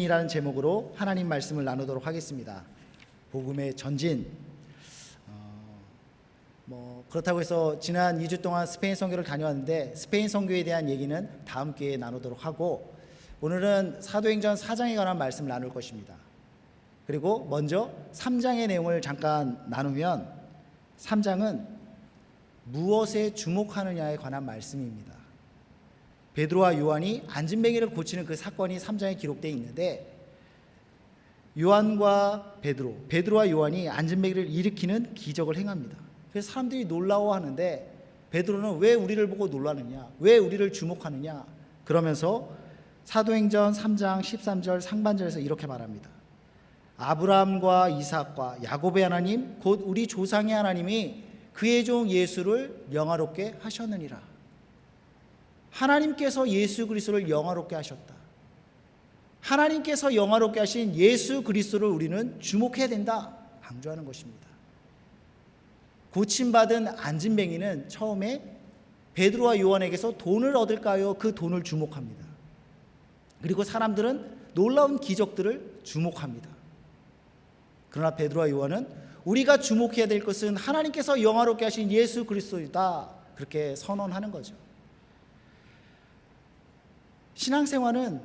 이라는 제목으로 하나님 말씀을 나누도록 하겠습니다. 복음의 전진. 그렇다고 해서 지난 2주 동안 스페인 선교를 다녀왔는데 스페인 선교에 대한 얘기는 다음 기회에 나누도록 하고, 오늘은 사도행전 4장에 관한 말씀을 나눌 것입니다. 그리고 먼저 3장의 내용을 잠깐 나누면, 3장은 무엇에 주목하느냐에 관한 말씀입니다. 베드로와 요한이 안진뱅이를 고치는 그 사건이 3장에 기록되어 있는데, 요한과 베드로와 요한이 안진뱅이를 일으키는 기적을 행합니다. 그래서 사람들이 놀라워하는데, 베드로는 왜 우리를 보고 놀라느냐, 왜 우리를 주목하느냐, 그러면서 사도행전 3장 13절 상반절에서 이렇게 말합니다. 아브라함과 이삭과 야곱의 하나님 곧 우리 조상의 하나님이 그의 종 예수를 영화롭게 하셨느니라. 하나님께서 예수 그리스도를 영화롭게 하셨다. 하나님께서 영화롭게 하신 예수 그리스도를 우리는 주목해야 된다, 강조하는 것입니다. 고침받은 안진뱅이는 처음에 베드로와 요한에게서 돈을 얻을까요? 그 돈을 주목합니다. 그리고 사람들은 놀라운 기적들을 주목합니다. 그러나 베드로와 요한은 우리가 주목해야 될 것은 하나님께서 영화롭게 하신 예수 그리스도이다, 그렇게 선언하는 거죠. 신앙생활은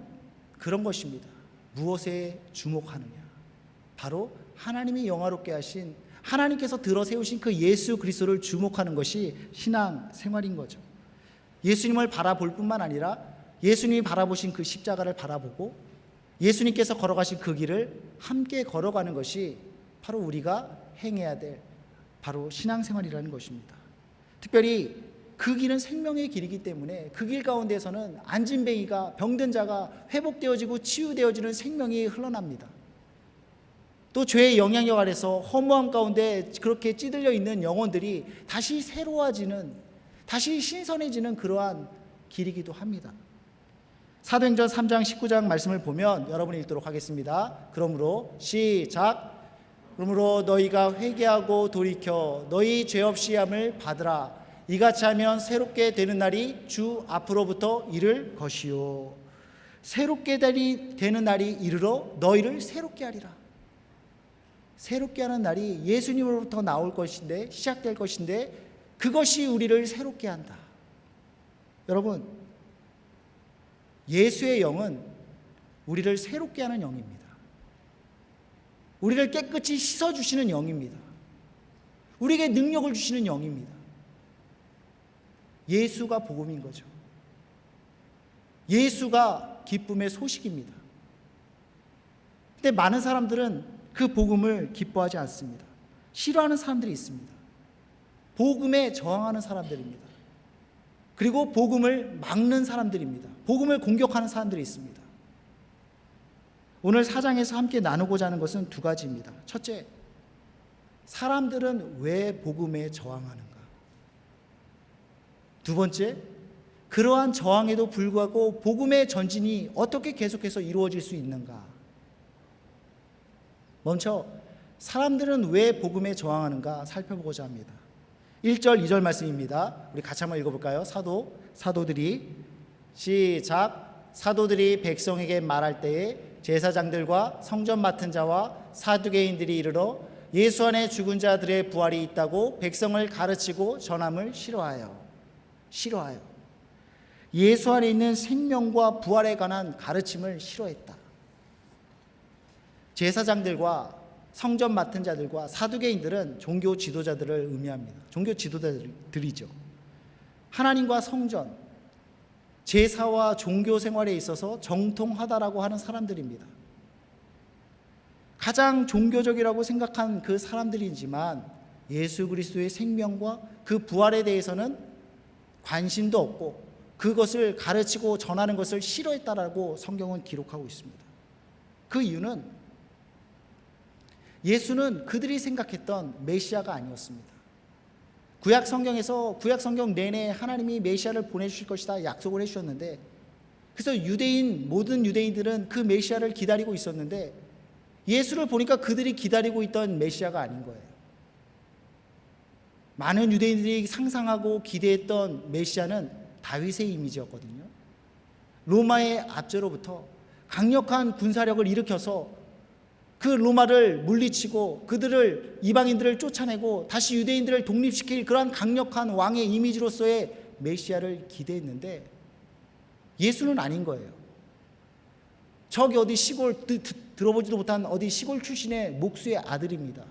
그런 것입니다. 무엇에 주목하느냐, 바로 하나님이 영화롭게 하신, 하나님께서 들어 세우신 그 예수 그리스도를 주목하는 것이 신앙생활인 거죠. 예수님을 바라볼 뿐만 아니라 예수님이 바라보신 그 십자가를 바라보고 예수님께서 걸어가신 그 길을 함께 걸어가는 것이 바로 우리가 행해야 될 바로 신앙생활이라는 것입니다. 특별히 그 길은 생명의 길이기 때문에 그 길 가운데서는 안진뱅이가, 병든 자가 회복되어지고 치유되어지는 생명이 흘러납니다. 또 죄의 영향력 아래서 허무함 가운데 그렇게 찌들려 있는 영혼들이 다시 새로워지는, 다시 신선해지는 그러한 길이기도 합니다. 사도행전 3장 19장 말씀을 보면 여러분이 읽도록 하겠습니다. 그러므로 시작. 그러므로 너희가 회개하고 돌이켜 너희 죄 없이 함을 받으라. 이같이 하면 새롭게 되는 날이 주 앞으로부터 이를 것이요. 새롭게 되는 날이 이르러 너희를 새롭게 하리라. 새롭게 하는 날이 예수님으로부터 나올 것인데, 시작될 것인데, 그것이 우리를 새롭게 한다. 여러분, 예수의 영은 우리를 새롭게 하는 영입니다. 우리를 깨끗이 씻어주시는 영입니다. 우리에게 능력을 주시는 영입니다. 예수가 복음인 거죠. 예수가 기쁨의 소식입니다. 근데 많은 사람들은 그 복음을 기뻐하지 않습니다. 싫어하는 사람들이 있습니다. 복음에 저항하는 사람들입니다. 그리고 복음을 막는 사람들입니다. 복음을 공격하는 사람들이 있습니다. 오늘 4장에서 함께 나누고자 하는 것은 두 가지입니다. 첫째, 사람들은 왜 복음에 저항하는가? 두 번째, 그러한 저항에도 불구하고 복음의 전진이 어떻게 계속해서 이루어질 수 있는가? 먼저 사람들은 왜 복음에 저항하는가 살펴보고자 합니다. 1절 2절 말씀입니다. 우리 같이 한번 읽어볼까요? 사도들이 시작. 사도들이 백성에게 말할 때에 제사장들과 성전 맡은 자와 사두개인들이 이르러 예수 안에 죽은 자들의 부활이 있다고 백성을 가르치고 전함을 싫어하여 예수 안에 있는 생명과 부활에 관한 가르침을 싫어했다. 제사장들과 성전 맡은 자들과 사두개인들은 종교 지도자들을 의미합니다. 종교 지도자들이죠. 하나님과 성전, 제사와 종교 생활에 있어서 정통하다라고 하는 사람들입니다. 가장 종교적이라고 생각한 그 사람들이지만 예수 그리스도의 생명과 그 부활에 대해서는 관심도 없고 그것을 가르치고 전하는 것을 싫어했다라고 성경은 기록하고 있습니다. 그 이유는 예수는 그들이 생각했던 메시아가 아니었습니다. 구약 성경 내내 하나님이 메시아를 보내주실 것이다 약속을 해주셨는데, 그래서 모든 유대인들은 그 메시아를 기다리고 있었는데 예수를 보니까 그들이 기다리고 있던 메시아가 아닌 거예요. 많은 유대인들이 상상하고 기대했던 메시아는 다윗의 이미지였거든요. 로마의 압제로부터 강력한 군사력을 일으켜서 그 로마를 물리치고 그들을 이방인들을 쫓아내고 다시 유대인들을 독립시킬 그러한 강력한 왕의 이미지로서의 메시아를 기대했는데 예수는 아닌 거예요. 저기 어디 시골 들어보지도 못한 어디 시골 출신의 목수의 아들입니다.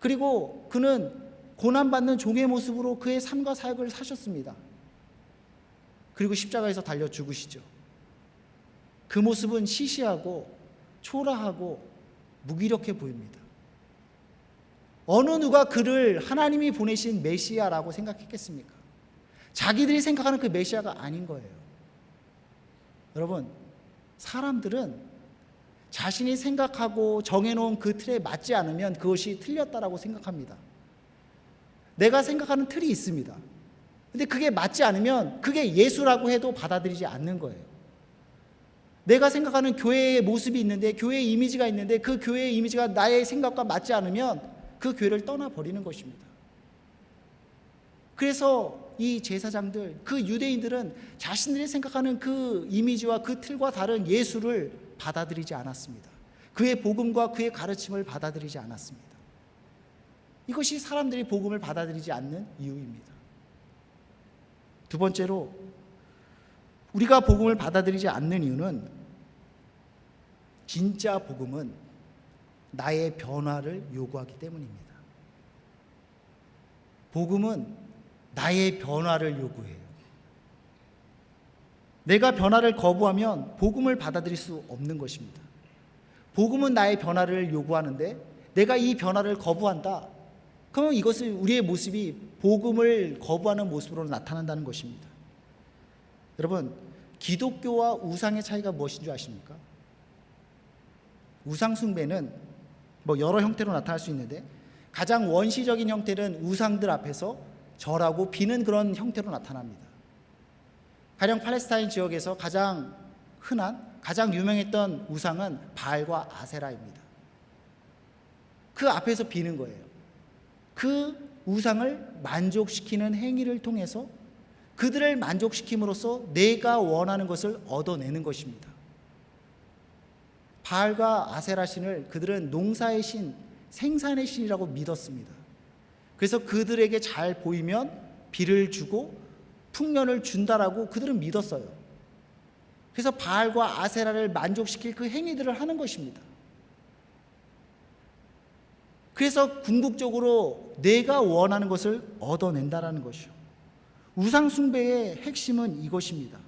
그리고 그는 고난받는 종의 모습으로 그의 삶과 사역을 사셨습니다. 그리고 십자가에서 달려 죽으시죠. 그 모습은 시시하고 초라하고 무기력해 보입니다. 어느 누가 그를 하나님이 보내신 메시아라고 생각했겠습니까? 자기들이 생각하는 그 메시아가 아닌 거예요. 여러분, 사람들은 자신이 생각하고 정해놓은 그 틀에 맞지 않으면 그것이 틀렸다라고 생각합니다. 내가 생각하는 틀이 있습니다. 근데 그게 맞지 않으면 그게 예수라고 해도 받아들이지 않는 거예요. 내가 생각하는 교회의 모습이 있는데, 교회의 이미지가 있는데 그 교회의 이미지가 나의 생각과 맞지 않으면 그 교회를 떠나버리는 것입니다. 그래서 이 제사장들, 그 유대인들은 자신들이 생각하는 그 이미지와 그 틀과 다른 예수를 받아들이지 않았습니다. 그의 복음과 그의 가르침을 받아들이지 않았습니다. 이것이 사람들이 복음을 받아들이지 않는 이유입니다. 두 번째로, 우리가 복음을 받아들이지 않는 이유는 진짜 복음은 나의 변화를 요구하기 때문입니다. 복음은 나의 변화를 요구해요. 내가 변화를 거부하면 복음을 받아들일 수 없는 것입니다. 복음은 나의 변화를 요구하는데 내가 이 변화를 거부한다. 그러면 이것을 우리의 모습이 복음을 거부하는 모습으로 나타난다는 것입니다. 여러분, 기독교와 우상의 차이가 무엇인 줄 아십니까? 우상 숭배는 여러 형태로 나타날 수 있는데 가장 원시적인 형태는 우상들 앞에서 절하고 비는 그런 형태로 나타납니다. 가령 팔레스타인 지역에서 가장 흔한, 가장 유명했던 우상은 바알과 아세라입니다. 그 앞에서 비는 거예요. 그 우상을 만족시키는 행위를 통해서 그들을 만족시킴으로써 내가 원하는 것을 얻어내는 것입니다. 바알과 아세라 신을 그들은 농사의 신, 생산의 신이라고 믿었습니다. 그래서 그들에게 잘 보이면 비를 주고 풍년을 준다라고 그들은 믿었어요. 그래서 바알과 아세라를 만족시킬 그 행위들을 하는 것입니다. 그래서 궁극적으로 내가 원하는 것을 얻어낸다라는 것이요. 우상 숭배의 핵심은 이것입니다.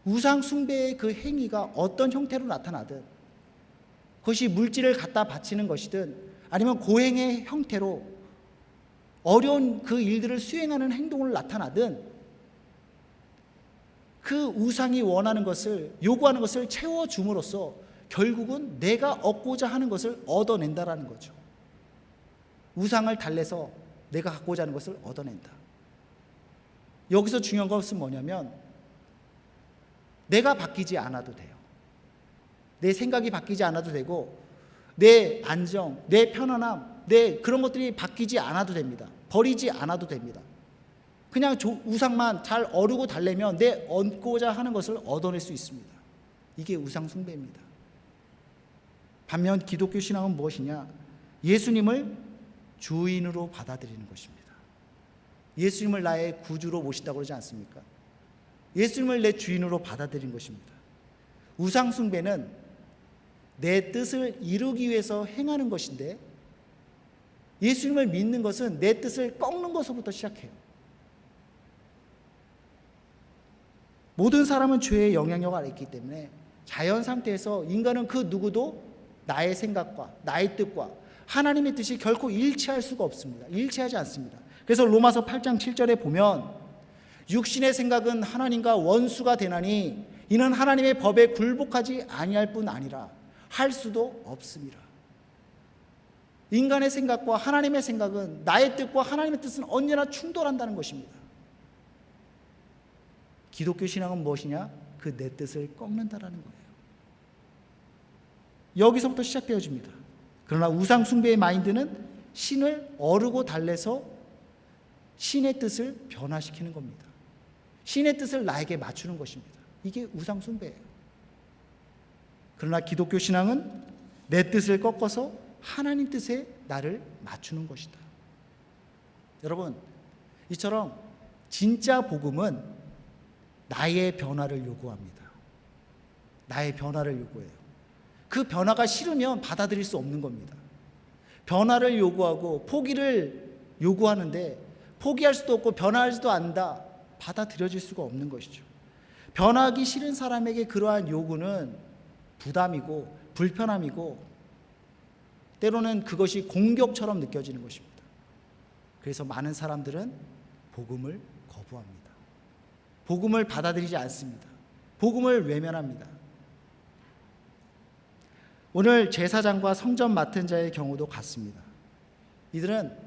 우상 숭배의 그 행위가 어떤 형태로 나타나든, 그것이 물질을 갖다 바치는 것이든 아니면 고행의 형태로 어려운 그 일들을 수행하는 행동을 나타나든, 그 우상이 원하는 것을, 요구하는 것을 채워줌으로써 결국은 내가 얻고자 하는 것을 얻어낸다라는 거죠. 우상을 달래서 내가 갖고자 하는 것을 얻어낸다. 여기서 중요한 것은 뭐냐면 내가 바뀌지 않아도 돼요. 내 생각이 바뀌지 않아도 되고 내 안정, 내 편안함, 내 그런 것들이 바뀌지 않아도 됩니다. 버리지 않아도 됩니다. 그냥 우상만 잘 어르고 달래면 내 얻고자 하는 것을 얻어낼 수 있습니다. 이게 우상 숭배입니다. 반면 기독교 신앙은 무엇이냐? 예수님을 주인으로 받아들이는 것입니다. 예수님을 나의 구주로 모신다고 그러지 않습니까? 예수님을 내 주인으로 받아들인 것입니다. 우상 숭배는 내 뜻을 이루기 위해서 행하는 것인데, 예수님을 믿는 것은 내 뜻을 꺾는 것부터 시작해요. 모든 사람은 죄의 영향력 아래 있기 때문에 자연 상태에서 인간은 그 누구도 나의 생각과 나의 뜻과 하나님의 뜻이 결코 일치할 수가 없습니다. 일치하지 않습니다. 그래서 로마서 8장 7절에 보면 육신의 생각은 하나님과 원수가 되나니 이는 하나님의 법에 굴복하지 아니할 뿐 아니라 할 수도 없습니다. 인간의 생각과 하나님의 생각은, 나의 뜻과 하나님의 뜻은 언제나 충돌한다는 것입니다. 기독교 신앙은 무엇이냐? 그 내 뜻을 꺾는다라는 거예요. 여기서부터 시작되어집니다. 그러나 우상 숭배의 마인드는 신을 어르고 달래서 신의 뜻을 변화시키는 겁니다. 신의 뜻을 나에게 맞추는 것입니다. 이게 우상 숭배예요. 그러나 기독교 신앙은 내 뜻을 꺾어서 하나님 뜻에 나를 맞추는 것이다. 여러분, 이처럼 진짜 복음은 나의 변화를 요구합니다. 나의 변화를 요구해요. 그 변화가 싫으면 받아들일 수 없는 겁니다. 변화를 요구하고 포기를 요구하는데 포기할 수도 없고 변화하지도 않는다. 받아들여질 수가 없는 것이죠. 변하기 싫은 사람에게 그러한 요구는 부담이고 불편함이고 때로는 그것이 공격처럼 느껴지는 것입니다. 그래서 많은 사람들은 복음을 거부합니다. 복음을 받아들이지 않습니다. 복음을 외면합니다. 오늘 제사장과 성전 맡은 자의 경우도 같습니다. 이들은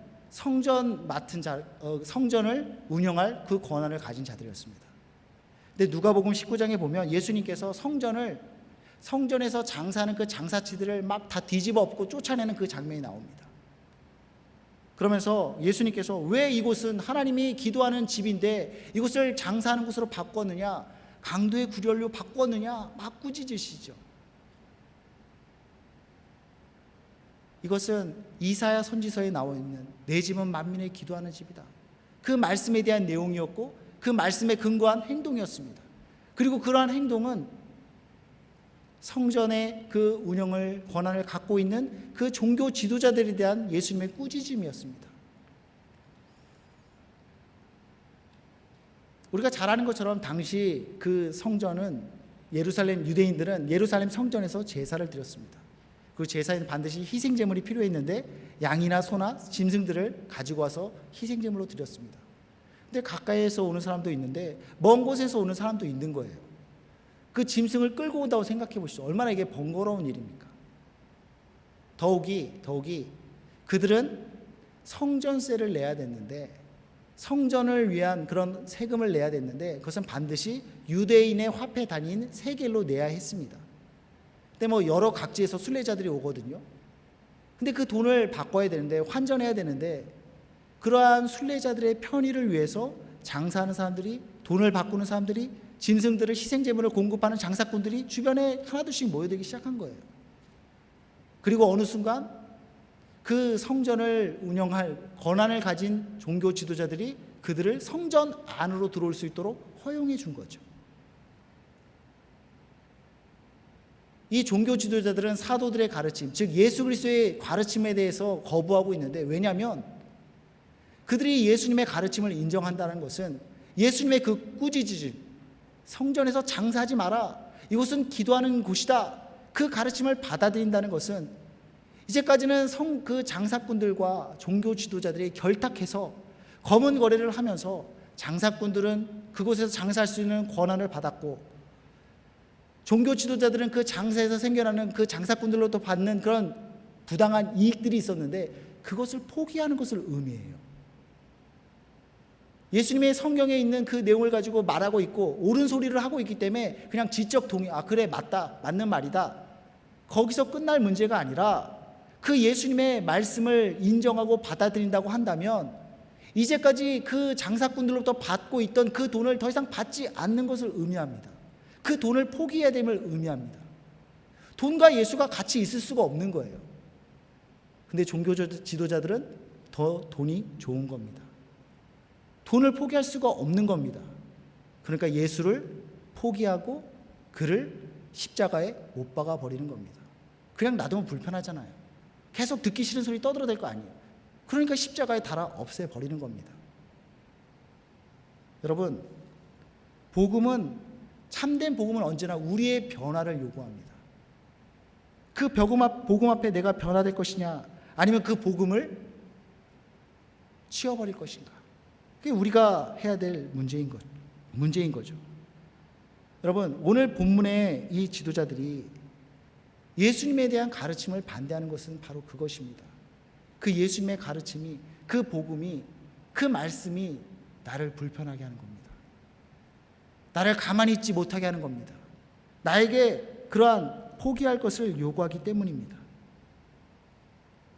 성전을 운영할 그 권한을 가진 자들이었습니다. 근데 누가복음 19장에 보면 예수님께서 성전에서 장사하는 그 장사치들을 막 다 뒤집어 엎고 쫓아내는 그 장면이 나옵니다. 그러면서 예수님께서 왜 이곳은 하나님이 기도하는 집인데 이곳을 장사하는 곳으로 바꿨느냐, 강도의 구렬로 바꿨느냐 막 꾸짖으시죠. 이것은 이사야 선지서에 나와 있는 내 집은 만민의 기도하는 집이다. 그 말씀에 대한 내용이었고 그 말씀에 근거한 행동이었습니다. 그리고 그러한 행동은 성전의 그 운영을 권한을 갖고 있는 그 종교 지도자들에 대한 예수님의 꾸짖음이었습니다. 우리가 잘 아는 것처럼 당시 그 성전은 유대인들은 예루살렘 성전에서 제사를 드렸습니다. 그 제사에는 반드시 희생제물이 필요했는데 양이나 소나 짐승들을 가지고 와서 희생제물로 드렸습니다. 근데 가까이에서 오는 사람도 있는데 먼 곳에서 오는 사람도 있는 거예요. 그 짐승을 끌고 온다고 생각해 보시죠. 얼마나 이게 번거로운 일입니까? 더욱이 그들은 성전세를 내야 됐는데 성전을 위한 그런 세금을 내야 됐는데 그것은 반드시 유대인의 화폐 단위인 세겔로 내야 했습니다. 근데 여러 각지에서 순례자들이 오거든요. 근데 그 돈을 바꿔야 되는데 환전해야 되는데 그러한 순례자들의 편의를 위해서 장사하는 사람들이 돈을 바꾸는 사람들이 짐승들을 희생제물을 공급하는 장사꾼들이 주변에 하나둘씩 모여들기 시작한 거예요. 그리고 어느 순간 그 성전을 운영할 권한을 가진 종교 지도자들이 그들을 성전 안으로 들어올 수 있도록 허용해 준 거죠. 이 종교 지도자들은 사도들의 가르침, 즉 예수 그리스도의 가르침에 대해서 거부하고 있는데 왜냐하면 그들이 예수님의 가르침을 인정한다는 것은 예수님의 그 꾸짖음, 성전에서 장사하지 마라, 이곳은 기도하는 곳이다, 그 가르침을 받아들인다는 것은 이제까지는 그 장사꾼들과 종교 지도자들이 결탁해서 검은 거래를 하면서 장사꾼들은 그곳에서 장사할 수 있는 권한을 받았고 종교 지도자들은 그 장사에서 생겨나는 그 장사꾼들로부터 받는 그런 부당한 이익들이 있었는데 그것을 포기하는 것을 의미해요. 예수님의 성경에 있는 그 내용을 가지고 말하고 있고 옳은 소리를 하고 있기 때문에 그냥 지적 동의, 그래 맞다, 맞는 말이다, 거기서 끝날 문제가 아니라 그 예수님의 말씀을 인정하고 받아들인다고 한다면 이제까지 그 장사꾼들로부터 받고 있던 그 돈을 더 이상 받지 않는 것을 의미합니다. 그 돈을 포기해야 됨을 의미합니다. 돈과 예수가 같이 있을 수가 없는 거예요. 근데 종교 지도자들은 더 돈이 좋은 겁니다. 돈을 포기할 수가 없는 겁니다. 그러니까 예수를 포기하고 그를 십자가에 못 박아 버리는 겁니다. 그냥 놔두면 불편하잖아요. 계속 듣기 싫은 소리 떠들어댈 거 아니에요. 그러니까 십자가에 달아 없애버리는 겁니다. 여러분, 참된 복음은 언제나 우리의 변화를 요구합니다. 그 복음 앞에 내가 변화될 것이냐, 아니면 그 복음을 치워버릴 것인가. 그게 우리가 해야 될 문제인 거죠. 여러분, 오늘 본문의 이 지도자들이 예수님에 대한 가르침을 반대하는 것은 바로 그것입니다. 그 예수님의 가르침이, 그 복음이, 그 말씀이 나를 불편하게 하는 겁니다. 나를 가만히 있지 못하게 하는 겁니다. 나에게 그러한 포기할 것을 요구하기 때문입니다.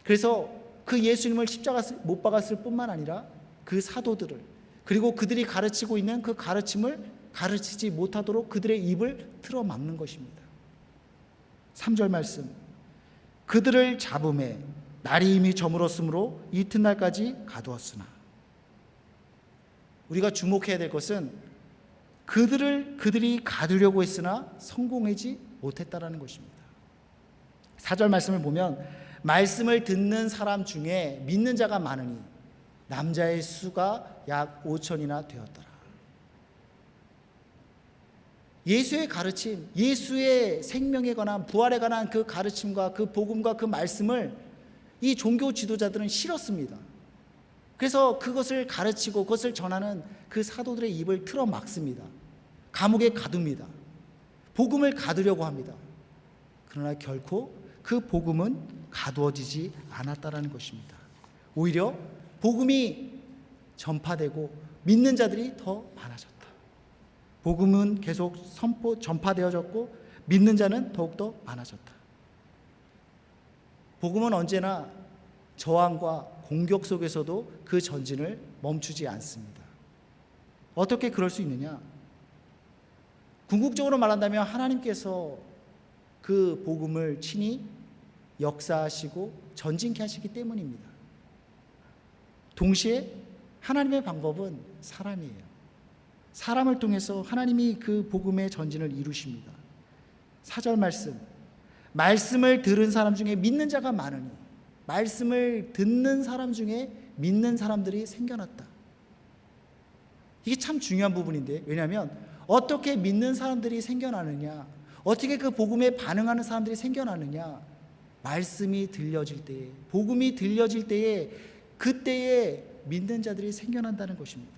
그래서 그 예수님을 십자가 못 박았을 뿐만 아니라 그 사도들을, 그리고 그들이 가르치고 있는 그 가르침을 가르치지 못하도록 그들의 입을 틀어막는 것입니다. 3절 말씀, 그들을 잡음에 날이 이미 저물었으므로 이튿날까지 가두었으나. 우리가 주목해야 될 것은 그들이 가두려고 했으나 성공하지 못했다라는 것입니다. 4절 말씀을 보면 말씀을 듣는 사람 중에 믿는 자가 많으니 남자의 수가 약 5천이나 되었더라. 예수의 가르침, 예수의 생명에 관한, 부활에 관한 그 가르침과 그 복음과 그 말씀을 이 종교 지도자들은 싫었습니다. 그래서 그것을 가르치고 그것을 전하는 그 사도들의 입을 틀어 막습니다. 감옥에 가둡니다. 복음을 가두려고 합니다. 그러나 결코 그 복음은 가두어지지 않았다라는 것입니다. 오히려 복음이 전파되고 믿는 자들이 더 많아졌다. 복음은 계속 전파되어졌고 믿는 자는 더욱더 많아졌다. 복음은 언제나 저항과 공격 속에서도 그 전진을 멈추지 않습니다. 어떻게 그럴 수 있느냐? 궁극적으로 말한다면 하나님께서 그 복음을 친히 역사하시고 전진케 하시기 때문입니다. 동시에 하나님의 방법은 사람이에요. 사람을 통해서 하나님이 그 복음의 전진을 이루십니다. 4절 말씀을 들은 사람 중에 믿는 자가 많으니, 말씀을 듣는 사람 중에 믿는 사람들이 생겨났다. 이게 참 중요한 부분인데, 왜냐하면 어떻게 믿는 사람들이 생겨나느냐, 어떻게 그 복음에 반응하는 사람들이 생겨나느냐, 말씀이 들려질 때에, 복음이 들려질 때에, 그때에 믿는 자들이 생겨난다는 것입니다.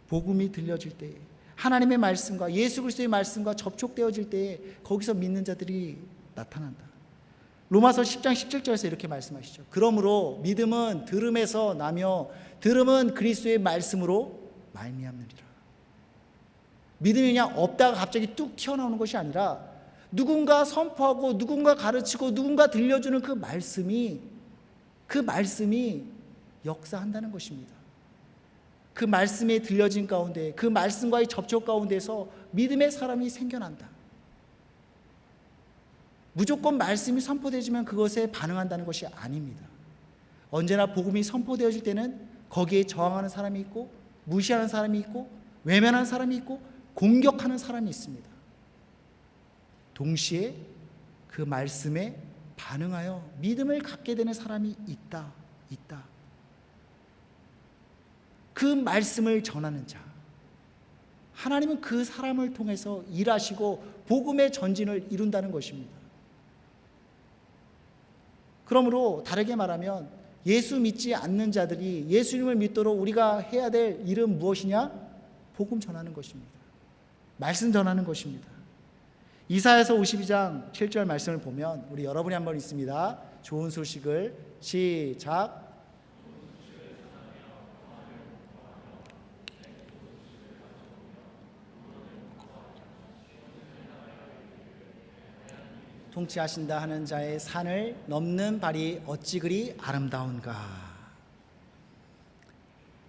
복음이 들려질 때에, 하나님의 말씀과 예수 그리스도의 말씀과 접촉되어질 때에 거기서 믿는 자들이 나타난다. 로마서 10장 17절에서 이렇게 말씀하시죠. 그러므로 믿음은 들음에서 나며 들음은 그리스도의 말씀으로 말미암느니라. 믿음이 그냥 없다가 갑자기 뚝 튀어나오는 것이 아니라 누군가 선포하고 누군가 가르치고 누군가 들려주는 그 말씀이 역사한다는 것입니다. 그 말씀에 들려진 가운데, 그 말씀과의 접촉 가운데서 믿음의 사람이 생겨난다. 무조건 말씀이 선포되지만 그것에 반응한다는 것이 아닙니다. 언제나 복음이 선포되어질 때는 거기에 저항하는 사람이 있고, 무시하는 사람이 있고, 외면하는 사람이 있고, 공격하는 사람이 있습니다. 동시에 그 말씀에 반응하여 믿음을 갖게 되는 사람이 있다. 그 말씀을 전하는 자, 하나님은 그 사람을 통해서 일하시고 복음의 전진을 이룬다는 것입니다. 그러므로 다르게 말하면 예수 믿지 않는 자들이 예수님을 믿도록 우리가 해야 될 일은 무엇이냐? 복음 전하는 것입니다. 말씀 전하는 것입니다. 이사야서 52장 7절 말씀을 보면 우리 여러분이 한번 있습니다. 좋은 소식을 시작. 통치하신다 하는 자의 산을 넘는 발이 어찌 그리 아름다운가.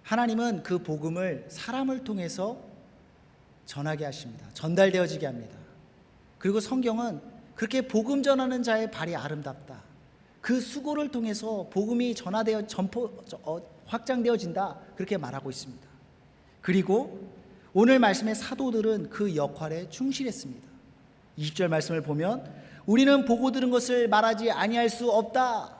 하나님은 그 복음을 사람을 통해서 전하게 하십니다. 전달되어지게 합니다. 그리고 성경은 그렇게 복음 전하는 자의 발이 아름답다, 그 수고를 통해서 복음이 확장되어진다, 그렇게 말하고 있습니다. 그리고 오늘 말씀의 사도들은 그 역할에 충실했습니다. 20절 말씀을 보면 우리는 보고 들은 것을 말하지 아니할 수 없다.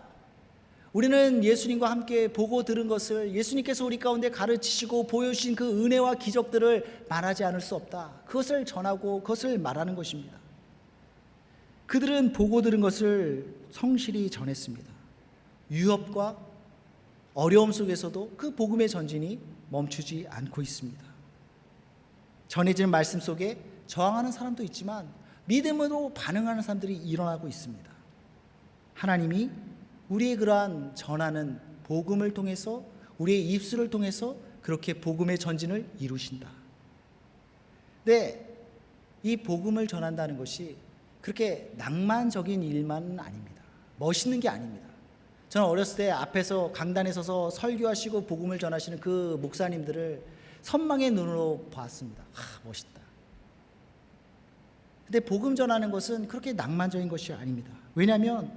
우리는 예수님과 함께 보고 들은 것을, 예수님께서 우리 가운데 가르치시고 보여주신 그 은혜와 기적들을 말하지 않을 수 없다. 그것을 전하고 그것을 말하는 것입니다. 그들은 보고 들은 것을 성실히 전했습니다. 유업과 어려움 속에서도 그 복음의 전진이 멈추지 않고 있습니다. 전해지는 말씀 속에 저항하는 사람도 있지만 믿음으로 반응하는 사람들이 일어나고 있습니다. 하나님이 우리의 그러한 전하는 복음을 통해서, 우리의 입술을 통해서 그렇게 복음의 전진을 이루신다. 네, 이 복음을 전한다는 것이 그렇게 낭만적인 일만은 아닙니다. 멋있는 게 아닙니다. 저는 어렸을 때 앞에서 강단에 서서 설교하시고 복음을 전하시는 그 목사님들을 선망의 눈으로 봤습니다. 멋있다. 근데 복음 전하는 것은 그렇게 낭만적인 것이 아닙니다. 왜냐하면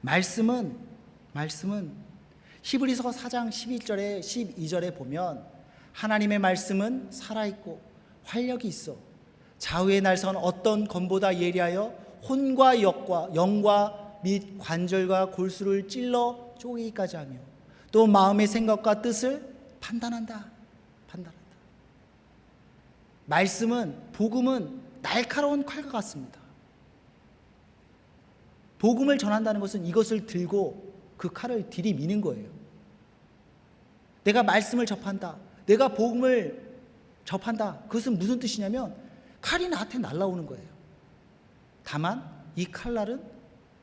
말씀은 히브리서 4장 11절에 12절에 보면 하나님의 말씀은 살아있고 활력이 있어 좌우의 날선 어떤 검보다 예리하여 혼과 영과 및 관절과 골수를 찔러 쪼개기까지 하며 또 마음의 생각과 뜻을 판단한다. 말씀은, 복음은 날카로운 칼과 같습니다. 복음을 전한다는 것은 이것을 들고 그 칼을 들이미는 거예요. 내가 말씀을 접한다, 내가 복음을 접한다. 그것은 무슨 뜻이냐면 칼이 나한테 날아오는 거예요. 다만 이 칼날은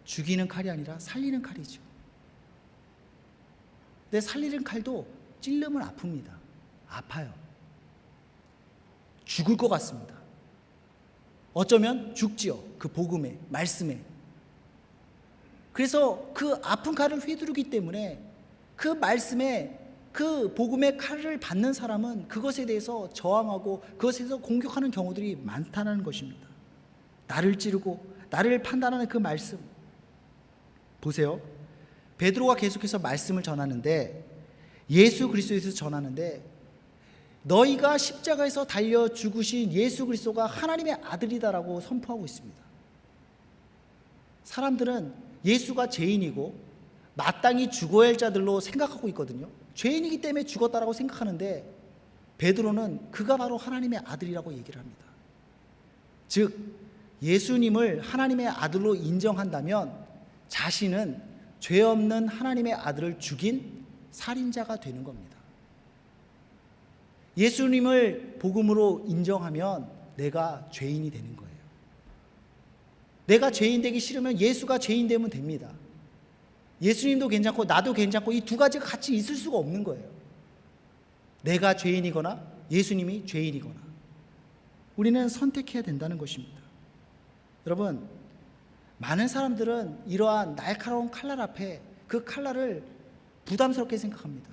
죽이는 칼이 아니라 살리는 칼이죠. 근데 살리는 칼도 찔르면 아픕니다. 아파요. 죽을 것 같습니다. 어쩌면 죽지요. 그 복음에, 말씀에. 그래서 그 아픈 칼을 휘두르기 때문에 그 말씀에, 그 복음의 칼을 받는 사람은 그것에 대해서 저항하고 그것에 대해서 공격하는 경우들이 많다는 것입니다. 나를 찌르고 나를 판단하는 그 말씀. 보세요. 베드로가 계속해서 말씀을 전하는데, 예수 그리스도에서 전하는데, 너희가 십자가에서 달려 죽으신 예수 그리스도가 하나님의 아들이다라고 선포하고 있습니다. 사람들은 예수가 죄인이고 마땅히 죽어야 할 자들로 생각하고 있거든요. 죄인이기 때문에 죽었다라고 생각하는데, 베드로는 그가 바로 하나님의 아들이라고 얘기를 합니다. 즉 예수님을 하나님의 아들로 인정한다면 자신은 죄 없는 하나님의 아들을 죽인 살인자가 되는 겁니다. 예수님을 복음으로 인정하면 내가 죄인이 되는 거예요. 내가 죄인 되기 싫으면 예수가 죄인 되면 됩니다. 예수님도 괜찮고 나도 괜찮고 이 두 가지가 같이 있을 수가 없는 거예요. 내가 죄인이거나 예수님이 죄인이거나 우리는 선택해야 된다는 것입니다. 여러분, 많은 사람들은 이러한 날카로운 칼날 앞에 그 칼날을 부담스럽게 생각합니다.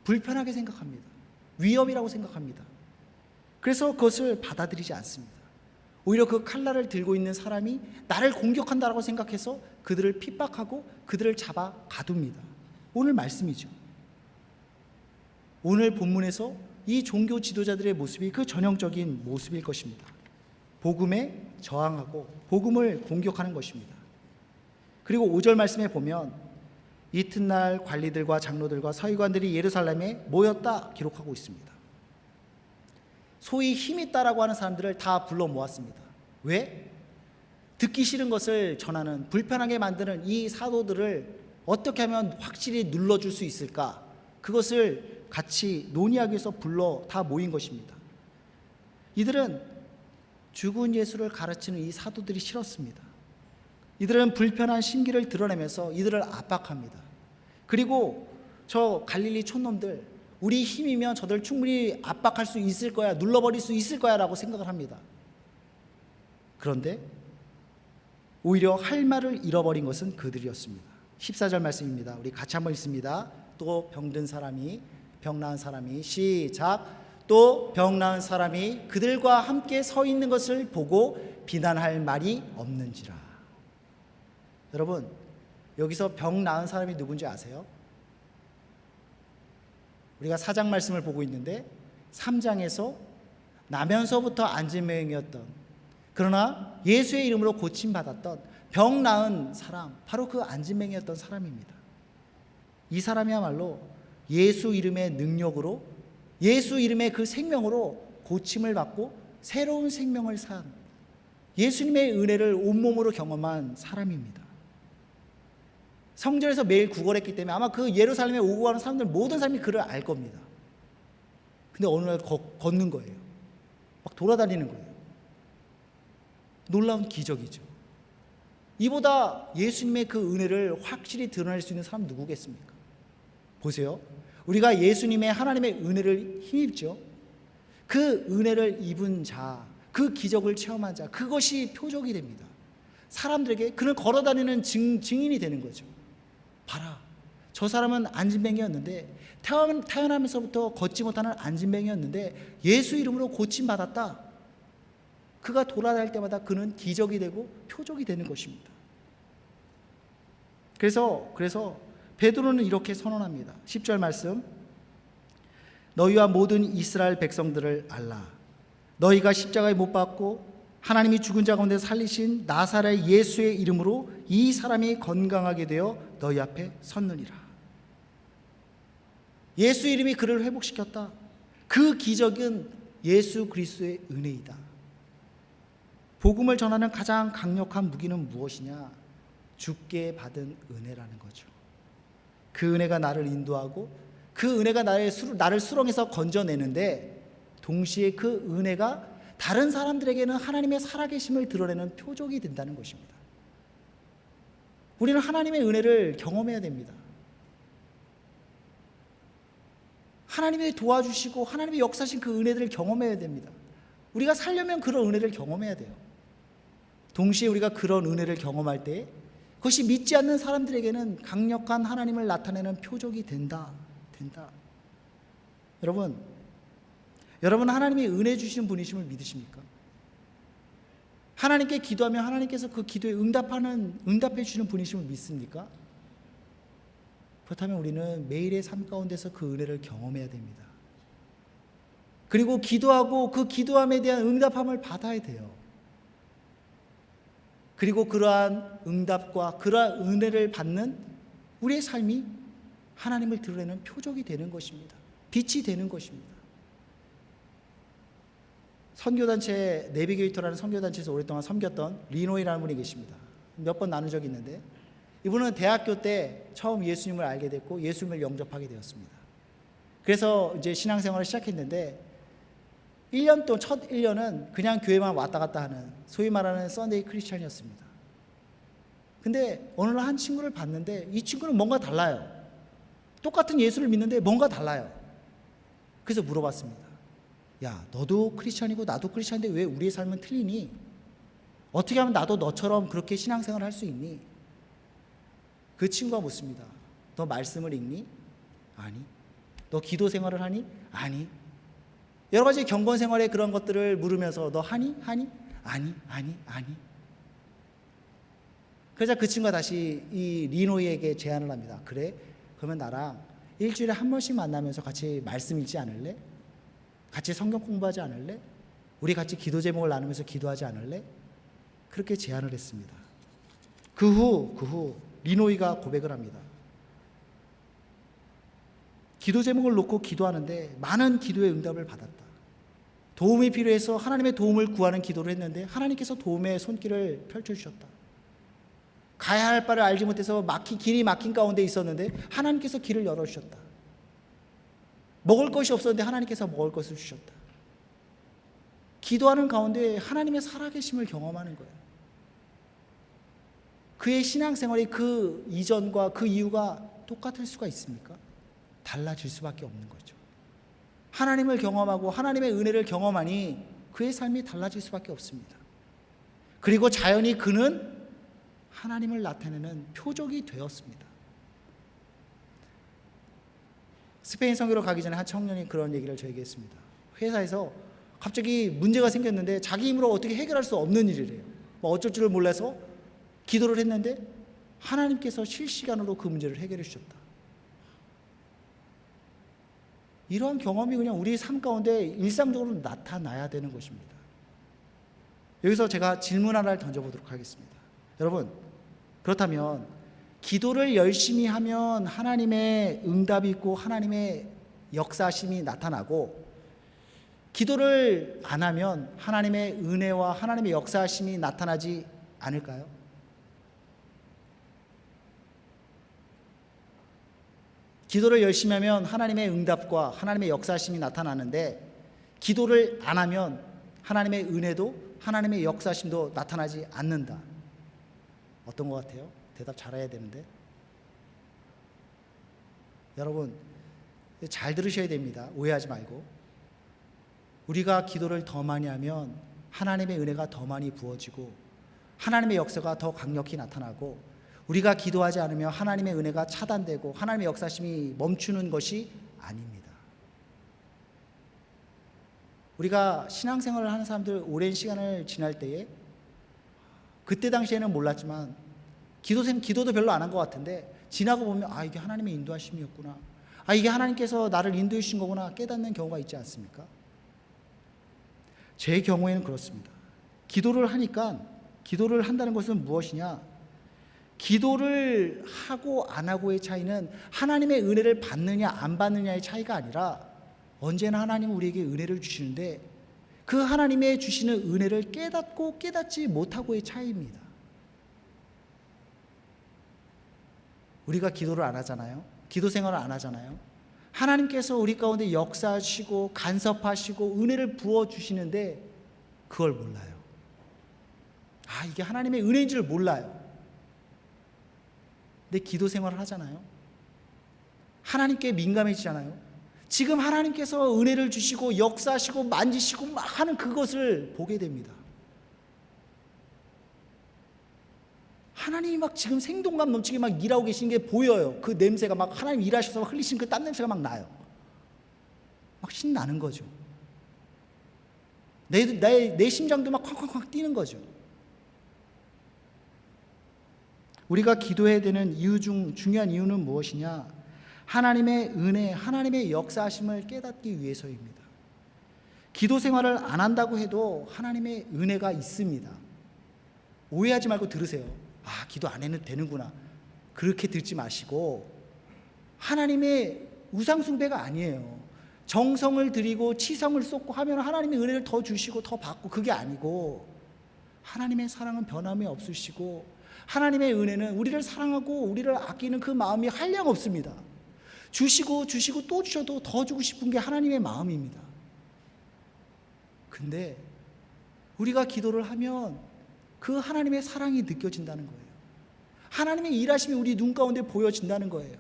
불편하게 생각합니다. 위협이라고 생각합니다. 그래서 그것을 받아들이지 않습니다. 오히려 그 칼날을 들고 있는 사람이 나를 공격한다고 생각해서 그들을 핍박하고 그들을 잡아 가둡니다. 오늘 말씀이죠. 오늘 본문에서 이 종교 지도자들의 모습이 그 전형적인 모습일 것입니다. 복음에 저항하고 복음을 공격하는 것입니다. 그리고 5절 말씀에 보면 이튿날 관리들과 장로들과 서기관들이 예루살렘에 모였다 기록하고 있습니다. 소위 힘 있다라고 하는 사람들을 다 불러 모았습니다. 왜? 듣기 싫은 것을 전하는, 불편하게 만드는 이 사도들을 어떻게 하면 확실히 눌러줄 수 있을까? 그것을 같이 논의하기 위해서 불러 다 모인 것입니다. 이들은 죽은 예수를 가르치는 이 사도들이 싫었습니다. 이들은 불편한 심기를 드러내면서 이들을 압박합니다. 그리고 저 갈릴리 촌놈들, 우리 힘이면 저들 충분히 압박할 수 있을 거야, 눌러버릴 수 있을 거야 라고 생각을 합니다. 그런데 오히려 할 말을 잃어버린 것은 그들이었습니다. 14절 말씀입니다. 우리 같이 한번 읽습니다. 또 병든 사람이, 병 나은 사람이, 시작. 또 병 나은 사람이 그들과 함께 서 있는 것을 보고 비난할 말이 없는지라. 여러분, 여기서 병 나은 사람이 누군지 아세요? 우리가 4장 말씀을 보고 있는데 3장에서 나면서부터 안진병이었던, 그러나 예수의 이름으로 고침받았던 병 나은 사람, 바로 그 안진병이었던 사람입니다. 이 사람이야말로 예수 이름의 능력으로, 예수 이름의 그 생명으로 고침을 받고 새로운 생명을 산, 예수님의 은혜를 온몸으로 경험한 사람입니다. 성전에서 매일 구걸했기 때문에 아마 그 예루살렘에 오고 가는 사람들 모든 사람이 그를 알 겁니다. 근데 어느 날 걷는 거예요. 막 돌아다니는 거예요. 놀라운 기적이죠. 이보다 예수님의 그 은혜를 확실히 드러낼 수 있는 사람 누구겠습니까? 보세요. 우리가 예수님의 하나님의 은혜를 힘입죠. 그 은혜를 입은 자, 그 기적을 체험한 자, 그것이 표적이 됩니다. 사람들에게 그는 걸어다니는 증인이 되는 거죠. 봐라, 저 사람은 안진뱅이였는데, 태어나면서부터 걷지 못하는 안진뱅이였는데 예수 이름으로 고침받았다. 그가 돌아다닐 때마다 그는 기적이 되고 표적이 되는 것입니다. 그래서 베드로는 이렇게 선언합니다. 10절 말씀, 너희와 모든 이스라엘 백성들을 알라. 너희가 십자가에 못 박고 하나님이 죽은 자 가운데 살리신 나사렛 예수의 이름으로 이 사람이 건강하게 되어 너희 앞에 섰느니라. 예수 이름이 그를 회복시켰다. 그 기적은 예수 그리스도의 은혜이다. 복음을 전하는 가장 강력한 무기는 무엇이냐? 주께 받은 은혜라는 거죠. 그 은혜가 나를 인도하고 그 은혜가 나를 수렁에서 건져내는데, 동시에 그 은혜가 다른 사람들에게는 하나님의 살아계심을 드러내는 표적이 된다는 것입니다. 우리는 하나님의 은혜를 경험해야 됩니다. 하나님이 도와주시고 하나님의 역사하신 그 은혜들을 경험해야 됩니다. 우리가 살려면 그런 은혜를 경험해야 돼요. 동시에 우리가 그런 은혜를 경험할 때 그것이 믿지 않는 사람들에게는 강력한 하나님을 나타내는 표적이 된다. 여러분 하나님이 은혜 주시는 분이심을 믿으십니까? 하나님께 기도하면 하나님께서 그 기도에 응답해 주시는 분이심을 믿습니까? 그렇다면 우리는 매일의 삶 가운데서 그 은혜를 경험해야 됩니다. 그리고 기도하고 그 기도함에 대한 응답함을 받아야 돼요. 그리고 그러한 응답과 그러한 은혜를 받는 우리의 삶이 하나님을 드러내는 표적이 되는 것입니다. 빛이 되는 것입니다. 선교단체 내비게이터라는 선교단체에서 오랫동안 섬겼던 리노이라는 분이 계십니다. 몇 번 나눈 적이 있는데, 이분은 대학교 때 처음 예수님을 알게 됐고 예수님을 영접하게 되었습니다. 그래서 이제 신앙생활을 시작했는데, 1년 동안 첫 1년은 그냥 교회만 왔다 갔다 하는 소위 말하는 썬데이 크리스찬이었습니다. 근데 어느 날 한 친구를 봤는데 이 친구는 뭔가 달라요. 똑같은 예수를 믿는데 뭔가 달라요. 그래서 물어봤습니다. 야, 너도 크리스찬이고 나도 크리스찬인데 왜 우리의 삶은 틀리니? 어떻게 하면 나도 너처럼 그렇게 신앙생활을 할 수 있니? 그 친구가 묻습니다. 너 말씀을 읽니? 아니. 너 기도 생활을 하니? 아니. 여러 가지 경건 생활의 그런 것들을 물으면서 너 하니? 아니. 그래서 그 친구가 다시 이 리노이에게 제안을 합니다. 그래? 그러면 나랑 일주일에 한 번씩 만나면서 같이 말씀 읽지 않을래? 같이 성경 공부하지 않을래? 우리 같이 기도 제목을 나누면서 기도하지 않을래? 그렇게 제안을 했습니다. 그 후 리노이가 고백을 합니다. 기도 제목을 놓고 기도하는데 많은 기도의 응답을 받았다. 도움이 필요해서 하나님의 도움을 구하는 기도를 했는데 하나님께서 도움의 손길을 펼쳐주셨다. 가야 할 바를 알지 못해서 길이 막힌 가운데 있었는데 하나님께서 길을 열어주셨다. 먹을 것이 없었는데 하나님께서 먹을 것을 주셨다. 기도하는 가운데 하나님의 살아계심을 경험하는 거예요. 그의 신앙생활이 그 이전과 그 이후가 똑같을 수가 있습니까? 달라질 수밖에 없는 거죠. 하나님을 경험하고 하나님의 은혜를 경험하니 그의 삶이 달라질 수밖에 없습니다. 그리고 자연히 그는 하나님을 나타내는 표적이 되었습니다. 스페인 선교로 가기 전에 한 청년이 그런 얘기를 저에게 했습니다. 회사에서 갑자기 문제가 생겼는데 자기 힘으로 어떻게 해결할 수 없는 일이래요. 어쩔 줄을 몰라서 기도를 했는데 하나님께서 실시간으로 그 문제를 해결해 주셨다. 이러한 경험이 그냥 우리 삶 가운데 일상적으로 나타나야 되는 것입니다. 여기서 제가 질문 하나를 던져보도록 하겠습니다. 여러분, 그렇다면 기도를 열심히 하면 하나님의 응답이 있고 하나님의 역사심이 나타나고, 기도를 안 하면 하나님의 은혜와 하나님의 역사심이 나타나지 않을까요? 기도를 열심히 하면 하나님의 응답과 하나님의 역사심이 나타나는데, 기도를 안 하면 하나님의 은혜도 하나님의 역사심도 나타나지 않는다. 어떤 것 같아요? 대답 잘해야 되는데. 여러분, 잘 들으셔야 됩니다. 오해하지 말고. 우리가 기도를 더 많이 하면 하나님의 은혜가 더 많이 부어지고 하나님의 역사가 더 강력히 나타나고, 우리가 기도하지 않으면 하나님의 은혜가 차단되고 하나님의 역사심이 멈추는 것이 아닙니다. 우리가 신앙생활을 하는 사람들 오랜 시간을 지날 때에 그때 당시에는 몰랐지만 기도도 별로 안 한 것 같은데 지나고 보면 이게 하나님의 인도하심이었구나, 이게 하나님께서 나를 인도해 주신 거구나 깨닫는 경우가 있지 않습니까? 제 경우에는 그렇습니다. 기도를 한다는 것은 무엇이냐? 기도를 하고 안 하고의 차이는 하나님의 은혜를 받느냐 안 받느냐의 차이가 아니라 언제나 하나님은 우리에게 은혜를 주시는데 그 하나님의 주시는 은혜를 깨닫고 깨닫지 못하고의 차이입니다. 우리가 기도를 안 하잖아요. 기도 생활을 안 하잖아요. 하나님께서 우리 가운데 역사하시고 간섭하시고 은혜를 부어주시는데 그걸 몰라요. 이게 하나님의 은혜인 줄 몰라요. 근데 기도 생활을 하잖아요. 하나님께 민감해지잖아요. 지금 하나님께서 은혜를 주시고 역사하시고 만지시고 막 하는 그것을 보게 됩니다. 하나님이 막 지금 생동감 넘치게 막 일하고 계신 게 보여요. 그 냄새가 막 하나님 일하셔서 막 흘리신 그 땀 냄새가 막 나요. 막 신나는 거죠. 내 심장도 막 쾅쾅쾅 뛰는 거죠. 우리가 기도해야 되는 이유 중 중요한 이유는 무엇이냐? 하나님의 은혜, 하나님의 역사하심을 깨닫기 위해서입니다. 기도 생활을 안 한다고 해도 하나님의 은혜가 있습니다. 오해하지 말고 들으세요. 기도 안 해도 되는구나, 그렇게 듣지 마시고, 하나님의 우상숭배가 아니에요. 정성을 들이고 치성을 쏟고 하면 하나님의 은혜를 더 주시고 더 받고, 그게 아니고 하나님의 사랑은 변함이 없으시고 하나님의 은혜는 우리를 사랑하고 우리를 아끼는 그 마음이 한량없습니다. 주시고 또 주셔도 더 주고 싶은 게 하나님의 마음입니다. 근데 우리가 기도를 하면 그 하나님의 사랑이 느껴진다는 거예요. 하나님의 일하심이 우리 눈 가운데 보여진다는 거예요.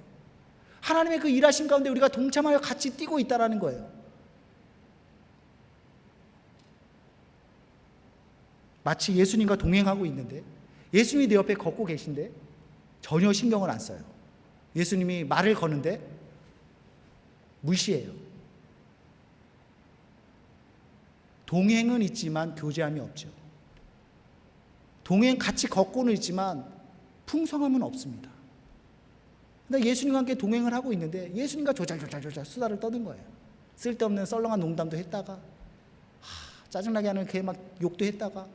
하나님의 그 일하심 가운데 우리가 동참하여 같이 뛰고 있다는 거예요. 마치 예수님과 동행하고 있는데 예수님이 내 옆에 걷고 계신데 전혀 신경을 안 써요. 예수님이 말을 거는데 무시해요. 동행은 있지만 교제함이 없죠. 동행 같이 걷고는 있지만 풍성함은 없습니다. 근데 예수님과 함께 동행을 하고 있는데 예수님과 조잘조잘 수다를 떠는 거예요. 쓸데없는 썰렁한 농담도 했다가 짜증나게 하는 걔 막 욕도 했다가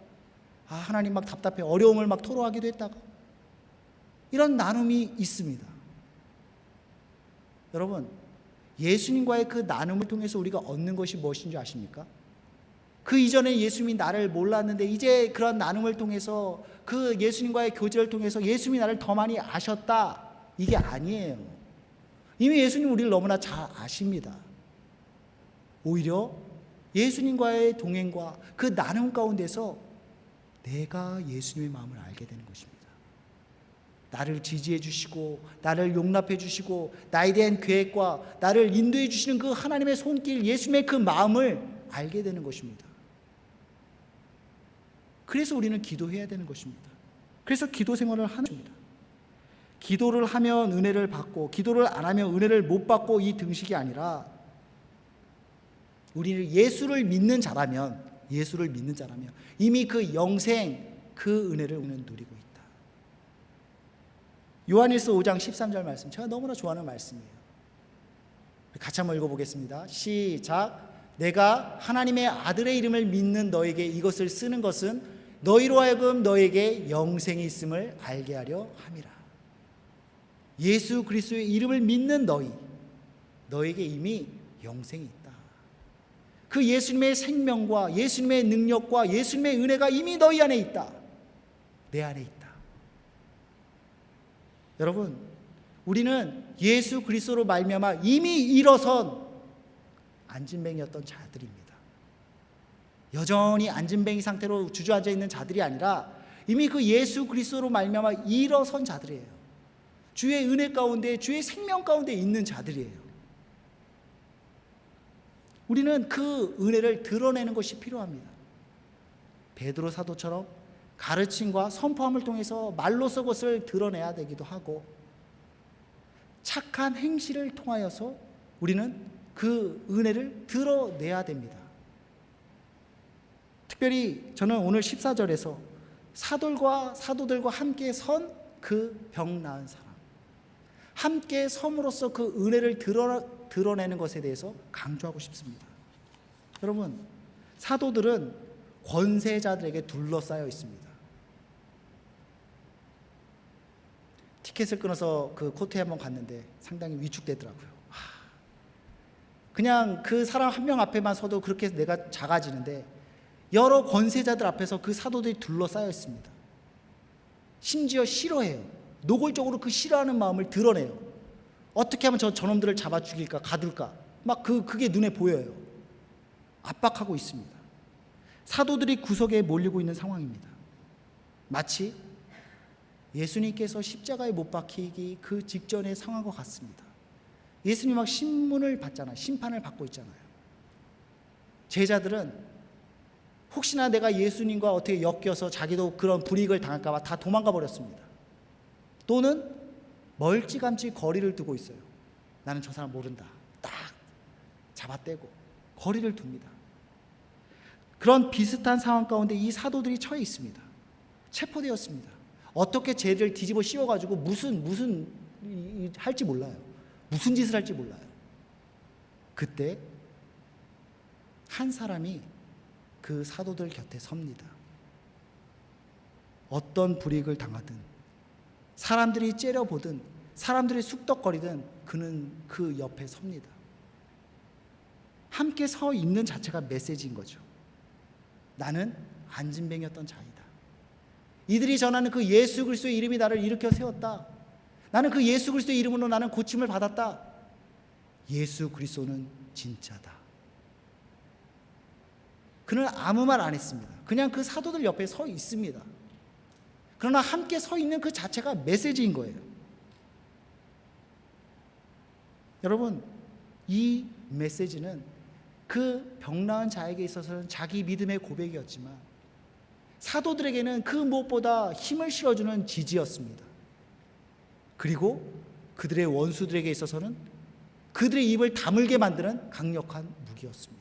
하나님 막 답답해 어려움을 막 토로하기도 했다가 이런 나눔이 있습니다. 여러분, 예수님과의 그 나눔을 통해서 우리가 얻는 것이 무엇인 줄 아십니까? 그 이전에 예수님이 나를 몰랐는데 이제 그런 나눔을 통해서 그 예수님과의 교제를 통해서 예수님이 나를 더 많이 아셨다, 이게 아니에요. 이미 예수님 우리를 너무나 잘 아십니다. 오히려 예수님과의 동행과 그 나눔 가운데서 내가 예수님의 마음을 알게 되는 것입니다. 나를 지지해 주시고 나를 용납해 주시고 나에 대한 계획과 나를 인도해 주시는 그 하나님의 손길, 예수님의 그 마음을 알게 되는 것입니다. 그래서 우리는 기도해야 되는 것입니다. 그래서 기도 생활을 하는 것입니다. 기도를 하면 은혜를 받고 기도를 안 하면 은혜를 못 받고 이 등식이 아니라 우리는 예수를 믿는 자라면 이미 그 영생 그 은혜를 우리는 누리고 있다. 요한일서 5장 13절 말씀, 제가 너무나 좋아하는 말씀이에요. 같이 한번 읽어보겠습니다. 시작. 내가 하나님의 아들의 이름을 믿는 너에게 이것을 쓰는 것은 너희로 하여금 너에게 영생이 있음을 알게 하려 함이라. 예수 그리스도의 이름을 믿는 너에게 이미 영생이 있다. 그 예수님의 생명과 예수님의 능력과 예수님의 은혜가 이미 너희 안에 있다. 내 안에 있다. 여러분, 우리는 예수 그리스도로 말미암아 이미 일어선 안진뱅이였던 자들입니다. 여전히 안진뱅이 상태로 주저앉아 있는 자들이 아니라 이미 그 예수 그리스도로 말미암아 일어선 자들이에요. 주의 은혜 가운데, 주의 생명 가운데 있는 자들이에요. 우리는 그 은혜를 드러내는 것이 필요합니다. 베드로 사도처럼 가르침과 선포함을 통해서 말로서 것을 드러내야 되기도 하고, 착한 행실을 통하여서 우리는 그 은혜를 드러내야 됩니다. 특별히 저는 오늘 14절에서 사도들과 함께 선 그 병 나은 사람, 함께 섬으로써 그 은혜를 드러내는 것에 대해서 강조하고 싶습니다. 여러분, 사도들은 권세자들에게 둘러싸여 있습니다. 티켓을 끊어서 그 코트에 한번 갔는데 상당히 위축되더라고요. 그냥 그 사람 한 명 앞에만 서도 그렇게 내가 작아지는데 여러 권세자들 앞에서 그 사도들이 둘러싸여 있습니다. 심지어 싫어해요. 노골적으로 그 싫어하는 마음을 드러내요. 어떻게 하면 저놈들을 잡아 죽일까, 가둘까, 막 그게 눈에 보여요. 압박하고 있습니다. 사도들이 구석에 몰리고 있는 상황입니다. 마치 예수님께서 십자가에 못 박히기 그 직전의 상황과 같습니다. 예수님 막 심판을 받고 있잖아요. 제자들은 혹시나 내가 예수님과 어떻게 엮여서 자기도 그런 불이익을 당할까 봐 다 도망가 버렸습니다. 또는 멀찌감치 거리를 두고 있어요. 나는 저 사람 모른다. 딱 잡아떼고 거리를 둡니다. 그런 비슷한 상황 가운데 이 사도들이 처해 있습니다. 체포되었습니다. 어떻게 죄를 뒤집어 씌워가지고 무슨 할지 몰라요. 무슨 짓을 할지 몰라요. 그때 한 사람이 그 사도들 곁에 섭니다. 어떤 불이익을 당하든, 사람들이 째려보든, 사람들이 쑥덕거리든 그는 그 옆에 섭니다. 함께 서 있는 자체가 메시지인 거죠. 나는 안진뱅이였던 자이다. 이들이 전하는 그 예수 그리스도의 이름이 나를 일으켜 세웠다. 나는 그 예수 그리스도의 이름으로 나는 고침을 받았다. 예수 그리스도는 진짜다. 그는 아무 말 안 했습니다. 그냥 그 사도들 옆에 서 있습니다. 그러나 함께 서 있는 그 자체가 메시지인 거예요. 여러분, 이 메시지는 그 병 나은 자에게 있어서는 자기 믿음의 고백이었지만 사도들에게는 그 무엇보다 힘을 실어주는 지지였습니다. 그리고 그들의 원수들에게 있어서는 그들의 입을 다물게 만드는 강력한 무기였습니다.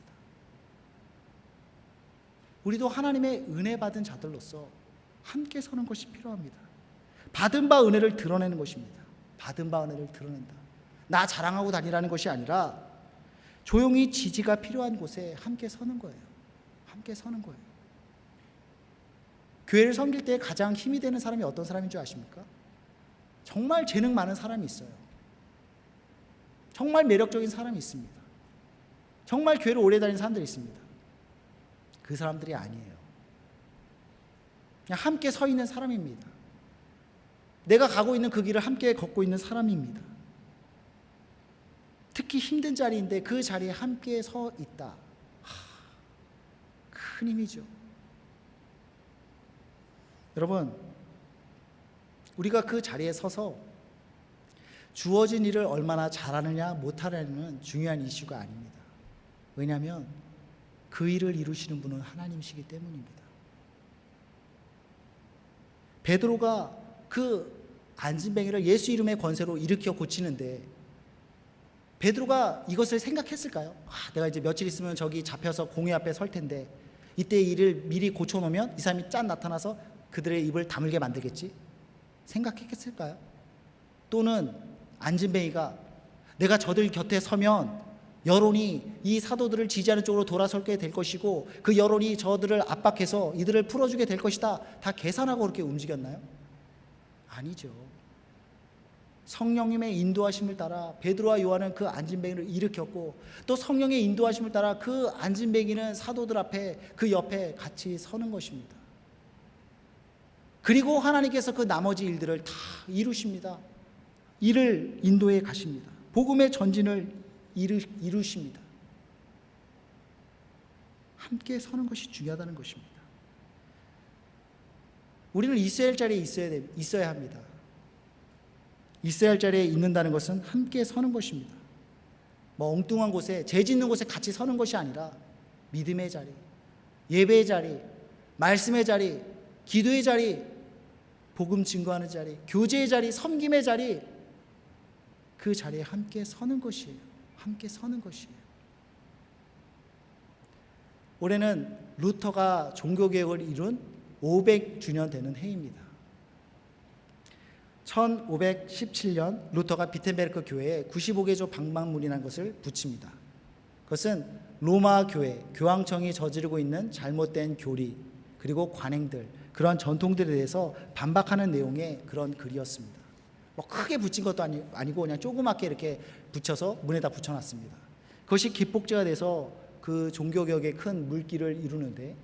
우리도 하나님의 은혜 받은 자들로서 함께 서는 것이 필요합니다. 받은 바 은혜를 드러내는 것입니다. 받은 바 은혜를 드러낸다. 나 자랑하고 다니라는 것이 아니라 조용히 지지가 필요한 곳에 함께 서는 거예요. 함께 서는 거예요. 교회를 섬길 때 가장 힘이 되는 사람이 어떤 사람인 줄 아십니까? 정말 재능 많은 사람이 있어요. 정말 매력적인 사람이 있습니다. 정말 교회를 오래 다니는 사람들이 있습니다. 그 사람들이 아니에요. 그냥 함께 서 있는 사람입니다. 내가 가고 있는 그 길을 함께 걷고 있는 사람입니다. 특히 힘든 자리인데 그 자리에 함께 서 있다. 큰 힘이죠. 여러분, 우리가 그 자리에 서서 주어진 일을 얼마나 잘하느냐 못하느냐는 중요한 이슈가 아닙니다. 왜냐하면 그 일을 이루시는 분은 하나님이시기 때문입니다. 베드로가 그 안진뱅이를 예수 이름의 권세로 일으켜 고치는데 베드로가 이것을 생각했을까요? 내가 이제 며칠 있으면 저기 잡혀서 공회 앞에 설 텐데 이때 일을 미리 고쳐놓으면 이 사람이 짠 나타나서 그들의 입을 다물게 만들겠지? 생각했을까요? 또는 안진뱅이가 내가 저들 곁에 서면 여론이 이 사도들을 지지하는 쪽으로 돌아설게 될 것이고 그 여론이 저들을 압박해서 이들을 풀어주게 될 것이다. 다 계산하고 그렇게 움직였나요? 아니죠. 성령님의 인도하심을 따라 베드로와 요한은 그 안진뱅이를 일으켰고 또 성령의 인도하심을 따라 그 안진뱅이는 사도들 앞에 그 옆에 같이 서는 것입니다. 그리고 하나님께서 그 나머지 일들을 다 이루십니다. 이를 인도해 가십니다. 복음의 전진을 이루십니다. 함께 서는 것이 중요하다는 것입니다. 우리는 있어야 할 자리에 있어야 합니다. 있어야 할 자리에 있는다는 것은 함께 서는 것입니다. 뭐 엉뚱한 곳에, 죄 짓는 곳에 같이 서는 것이 아니라 믿음의 자리, 예배의 자리, 말씀의 자리, 기도의 자리, 복음 증거하는 자리, 교제의 자리, 섬김의 자리, 그 자리에 함께 서는 것이에요. 함께 서는 것이에요. 올해는 루터가 종교개혁을 이룬 500주년 되는 해입니다. 1517년 루터가 비텐베르크 교회에 95개조 방방문이라는 것을 붙입니다. 그것은 로마 교회, 교황청이 저지르고 있는 잘못된 교리 그리고 관행들, 그런 전통들에 대해서 반박하는 내용의 그런 글이었습니다. 뭐 크게 붙인 것도 아니고 그냥 조그맣게 이렇게 붙여서 문에다 붙여놨습니다. 그것이 기폭제가 돼서 그 종교개혁의 큰 물길을 이루는데,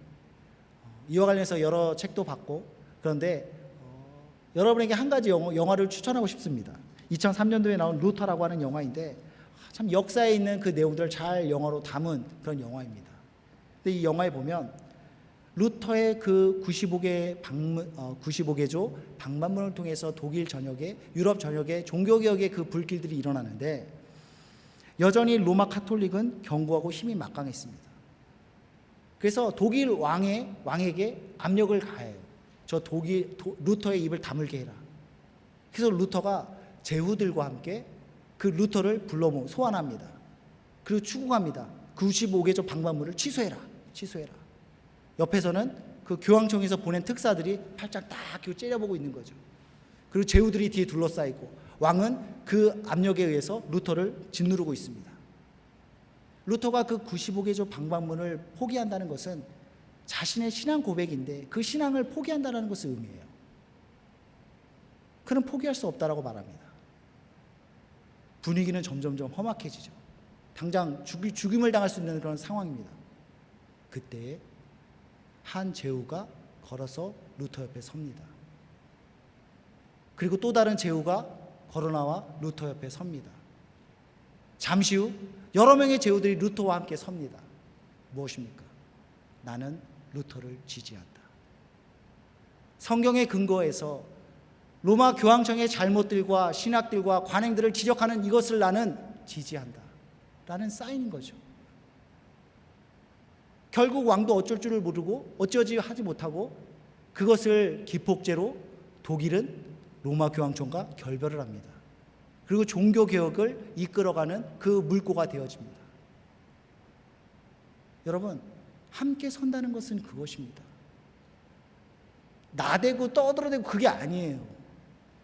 이와 관련해서 여러 책도 봤고, 그런데 여러분에게 한 가지 영화를 추천하고 싶습니다. 2003년도에 나온 루터라고 하는 영화인데 참 역사에 있는 그 내용들을 잘 영화로 담은 그런 영화입니다. 근데 이 영화에 보면 루터의 그 95개조 방반문을 통해서 독일 전역에, 유럽 전역에 종교개혁의 그 불길들이 일어나는데 여전히 로마 카톨릭은 견고하고 힘이 막강했습니다. 그래서 독일 왕에게 압력을 가해요. 저 루터의 입을 다물게 해라. 그래서 루터가 제후들과 함께 그 루터를 불러 소환합니다. 그리고 추궁합니다. 95개조 방반문을 취소해라. 옆에서는 그 교황청에서 보낸 특사들이 팔짱 딱 끼고 째려보고 있는 거죠. 그리고 제후들이 뒤에 둘러싸이고 왕은 그 압력에 의해서 루터를 짓누르고 있습니다. 루터가 그 95개조 방반문을 포기한다는 것은 자신의 신앙 고백인데 그 신앙을 포기한다는 것을 의미해요. 그는 포기할 수 없다라고 말합니다. 분위기는 점점점 험악해지죠. 당장 죽임을 당할 수 있는 그런 상황입니다. 그때 한 제후가 걸어서 루터 옆에 섭니다. 그리고 또 다른 제후가 걸어나와 루터 옆에 섭니다. 잠시 후 여러 명의 제후들이 루터와 함께 섭니다. 무엇입니까? 나는 루터를 지지한다. 성경의 근거에서 로마 교황청의 잘못들과 신학들과 관행들을 지적하는 이것을 나는 지지한다 라는 사인인 거죠. 결국 왕도 어쩔 줄을 모르고 어쩌지 하지 못하고 그것을 기폭제로 독일은 로마 교황청과 결별을 합니다. 그리고 종교개혁을 이끌어가는 그 물꼬가 되어집니다. 여러분, 함께 선다는 것은 그것입니다. 나대고 떠들어대고 그게 아니에요.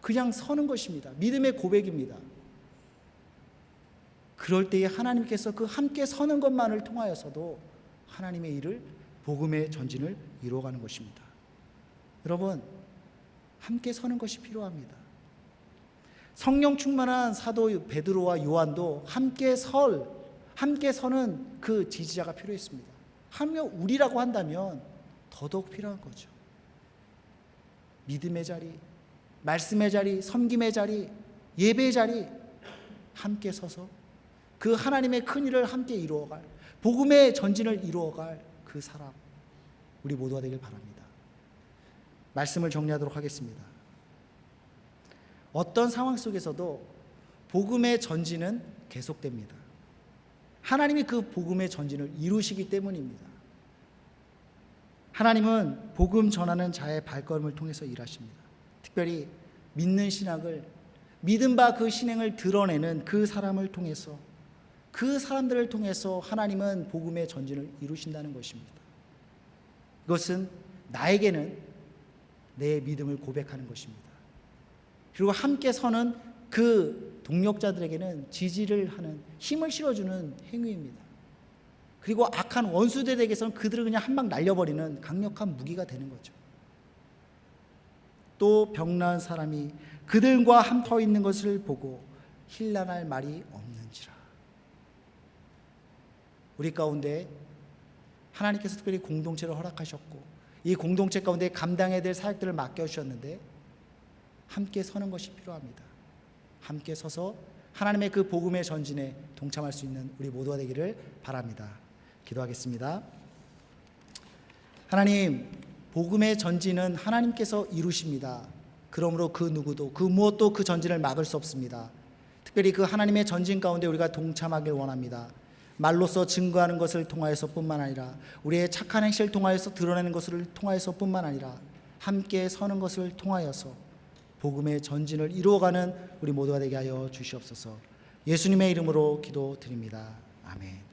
그냥 서는 것입니다. 믿음의 고백입니다. 그럴 때에 하나님께서 그 함께 서는 것만을 통하여서도 하나님의 일을, 복음의 전진을 이루어가는 것입니다. 여러분, 함께 서는 것이 필요합니다. 성령 충만한 사도 베드로와 요한도 함께 서는 그 지지자가 필요했습니다. 하며 우리라고 한다면 더더욱 필요한 거죠. 믿음의 자리, 말씀의 자리, 섬김의 자리, 예배의 자리, 함께 서서 그 하나님의 큰 일을 함께 이루어갈, 복음의 전진을 이루어갈 그 사람, 우리 모두가 되길 바랍니다. 말씀을 정리하도록 하겠습니다. 어떤 상황 속에서도 복음의 전진은 계속됩니다. 하나님이 그 복음의 전진을 이루시기 때문입니다. 하나님은 복음 전하는 자의 발걸음을 통해서 일하십니다. 특별히 믿는 신학을, 믿은 바 그 신앙을 드러내는 그 사람을 통해서, 그 사람들을 통해서 하나님은 복음의 전진을 이루신다는 것입니다. 이것은 나에게는 내 믿음을 고백하는 것입니다. 그리고 함께 서는 그 동력자들에게는 지지를 하는, 힘을 실어주는 행위입니다. 그리고 악한 원수들에게서는 그들을 그냥 한 방 날려버리는 강력한 무기가 되는 거죠. 또 병나은 사람이 그들과 함터 있는 것을 보고 힐난할 말이 없는지라. 우리 가운데 하나님께서 특별히 공동체를 허락하셨고 이 공동체 가운데 감당해야 될 사역들을 맡겨주셨는데 함께 서는 것이 필요합니다. 함께 서서 하나님의 그 복음의 전진에 동참할 수 있는 우리 모두가 되기를 바랍니다. 기도하겠습니다. 하나님, 복음의 전진은 하나님께서 이루십니다. 그러므로 그 누구도 그 무엇도 그 전진을 막을 수 없습니다. 특별히 그 하나님의 전진 가운데 우리가 동참하길 원합니다. 말로써 증거하는 것을 통하여서뿐만 아니라 우리의 착한 행실을 통하여서 드러내는 것을 통하여서뿐만 아니라 함께 서는 것을 통하여서 복음의 전진을 이루어가는 우리 모두가 되게 하여 주시옵소서. 예수님의 이름으로 기도드립니다. 아멘.